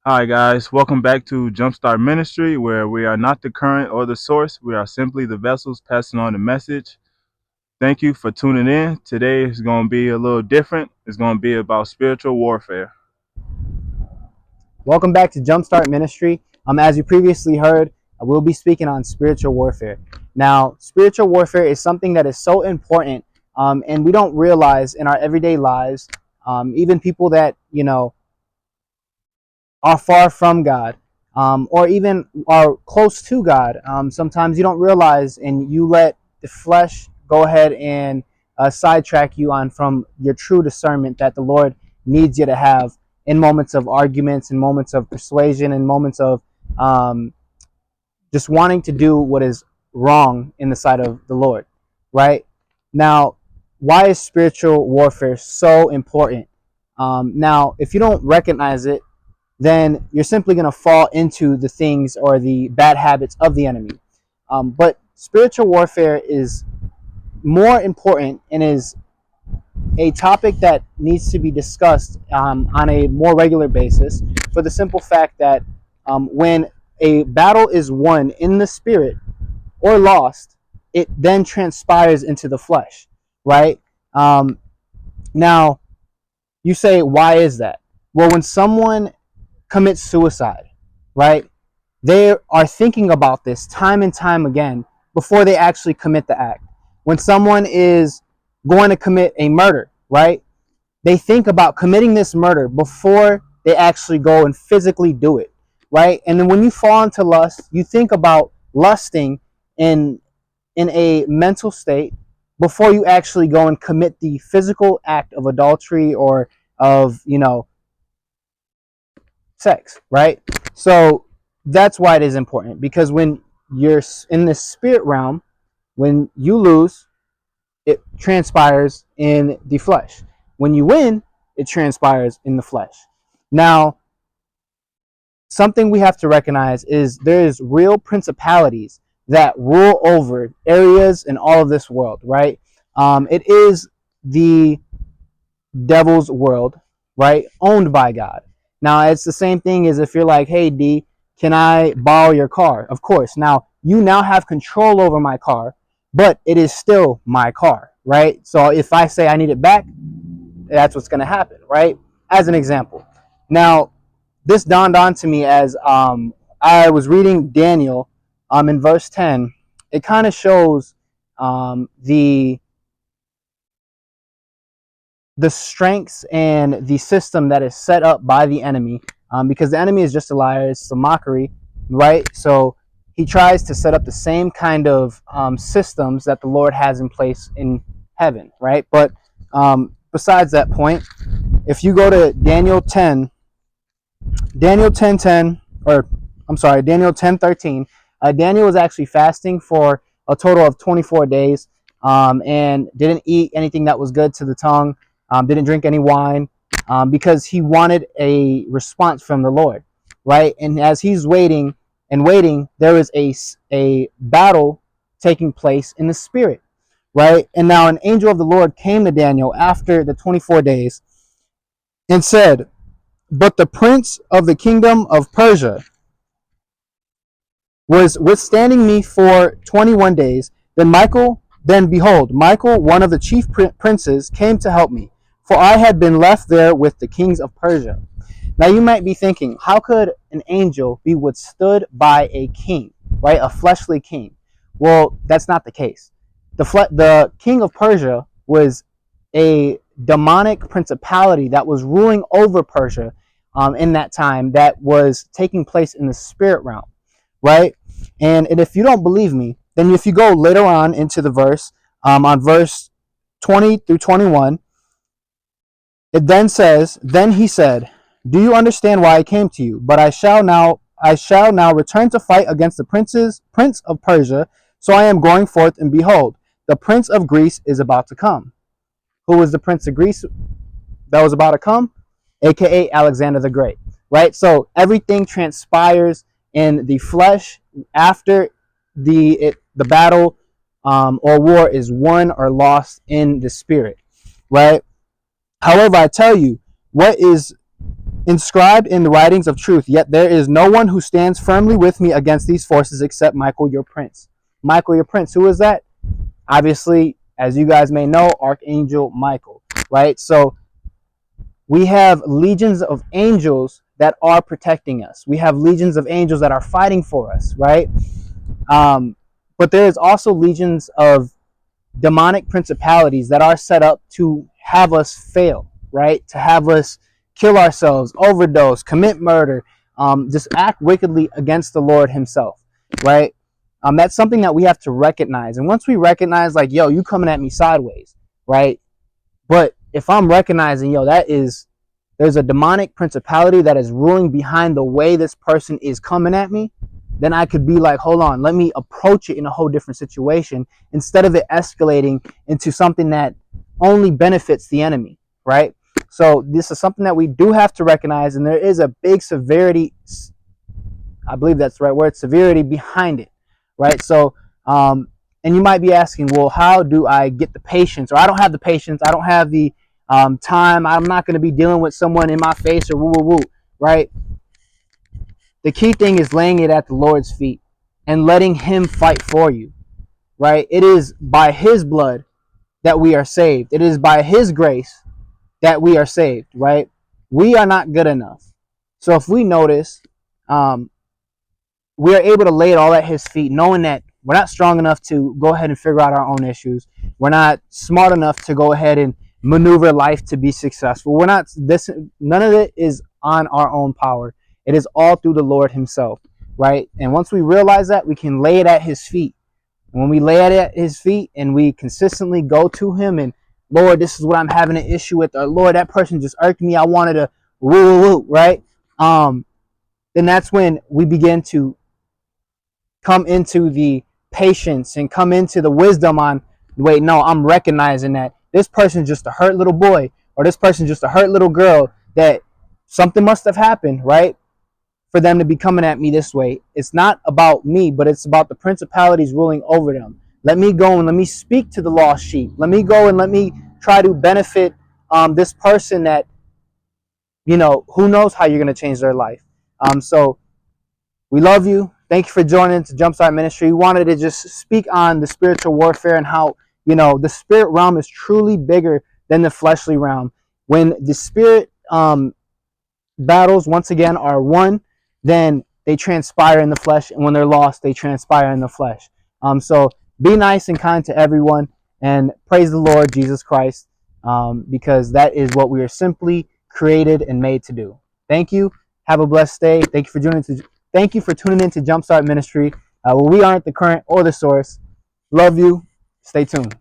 Hi, guys. Welcome back to Jumpstart Ministry, where we are not the current or the source. We are simply the vessels passing on the message. Thank you for tuning in. Today is going to be a little different. It's going to be about spiritual warfare. Welcome back to Jumpstart Ministry. As you previously heard, we'll be speaking on spiritual warfare. Now, spiritual warfare is something that is so important, and we don't realize in our everyday lives, even people that are far from God, or even are close to God. Sometimes you don't realize, and you let the flesh go ahead and sidetrack you on from your true discernment that the Lord needs you to have in moments of arguments, in moments of persuasion, in moments of um, just wanting to do what is wrong in the sight of the Lord. Right now, why is spiritual warfare so important? Now, if you don't recognize it, then you're simply going to fall into the things or the bad habits of the enemy. But spiritual warfare is more important and is a topic that needs to be discussed on a more regular basis for the simple fact that when a battle is won in the spirit or lost, it then transpires into the flesh, right? Um, Now, you say, why is that? Well, when someone commits suicide, right? They are thinking about this time and time again before they actually commit the act. When someone is going to commit a murder, right? They think about committing this murder before they actually go and physically do it, right? And then when you fall into lust, you think about lusting in in a mental state before you actually go and commit the physical act of adultery or of, sex, right? So that's why it is important, because when you're in the spirit realm, when you lose, it transpires in the flesh. When you win, it transpires in the flesh. Now, something we have to recognize is there is real principalities that rule over areas in all of this world, right? It is the devil's world, right? Owned by God. Now, it's the same thing as if you're like, hey, D, can I borrow your car? Of course. Now, you now have control over my car, but it is still my car, right? So if I say I need it back, that's what's going to happen, right? As an example. Now, this dawned on to me as I was reading Daniel in verse 10. It kind of shows the strengths and the system that is set up by the enemy, because the enemy is just a liar, it's a mockery, right? So he tries to set up the same kind of systems that the Lord has in place in heaven, right? But besides that point, if you go to Daniel 10:10, or I'm sorry, Daniel 10:13, Daniel was actually fasting for a total of 24 days, and didn't eat anything that was good to the tongue, didn't drink any wine, because he wanted a response from the Lord, right? And as he's waiting and waiting, there is a battle taking place in the spirit, right? And now an angel of the Lord came to Daniel after the 24 days and said, but the prince of the kingdom of Persia was withstanding me for 21 days. Then behold, Michael, one of the chief princes, came to help me, for I had been left there with the kings of Persia. Now you might be thinking, how could an angel be withstood by a king, right? A fleshly king. Well, that's not the case. The king of Persia was a demonic principality that was ruling over Persia in that time, that was taking place in the spirit realm, right? And if you don't believe me, then if you go later on into the verse, on verse 20 through 21, it then says, then he said, do you understand why I came to you? But I shall now return to fight against the prince of Persia. So I am going forth, and behold, the prince of Greece is about to come. Who was the prince of Greece that was about to come? AKA Alexander the Great, right? So everything transpires in the flesh after the battle, or war is won or lost in the spirit, right? However, I tell you, what is inscribed in the writings of truth. Yet there is no one who stands firmly with me against these forces except Michael, your prince. Michael, your prince. Who is that? Obviously, as you guys may know, Archangel Michael, right? So we have legions of angels that are protecting us. We have legions of angels that are fighting for us, right? But there is also legions of demonic principalities that are set up to have us fail, right? To have us kill ourselves, overdose, commit murder, just act wickedly against the Lord himself, right? That's something that we have to recognize. And once we recognize, like, yo, you coming at me sideways, right? But if I'm recognizing, yo, there's a demonic principality that is ruling behind the way this person is coming at me, then I could be like, hold on, let me approach it in a whole different situation instead of it escalating into something that only benefits the enemy, right? So this is something that we do have to recognize, and there is a big severity, I believe that's the right word, severity behind it, right? So, and you might be asking, well, how do I get the patience? Or I don't have the patience, I don't have the time, I'm not going to be dealing with someone in my face or woo woo woo, right? The key thing is laying it at the Lord's feet and letting him fight for you, right? It is by his blood that we are saved. It is by his grace that we are saved, right? We are not good enough. So if we notice, we are able to lay it all at his feet, knowing that we're not strong enough to go ahead and figure out our own issues. We're not smart enough to go ahead and maneuver life to be successful. We're not this. None of it is on our own power. It is all through the Lord himself, right? And once we realize that, we can lay it at his feet. And when we lay it at his feet and we consistently go to him and, Lord, this is what I'm having an issue with, or Lord, that person just irked me, I wanted to woo woo woo, right? Then that's when we begin to come into the patience and come into the wisdom on, wait, no, I'm recognizing that this person's just a hurt little boy, or this person's just a hurt little girl, that something must have happened, right, for them to be coming at me this way. It's not about me, but it's about the principalities ruling over them. Let me go and let me speak to the lost sheep. Let me go and let me try to benefit this person that, you know, who knows how you're going to change their life. So we love you. Thank you for joining to Jumpstart Ministry. We wanted to just speak on the spiritual warfare and how, you know, the spirit realm is truly bigger than the fleshly realm. When the spirit battles, once again, are won, then they transpire in the flesh. And when they're lost, they transpire in the flesh. So be nice and kind to everyone and praise the Lord Jesus Christ, because that is what we are simply created and made to do. Thank you. Have a blessed day. Thank you for tuning in to Jumpstart Ministry. We aren't the current or the source. Love you. Stay tuned.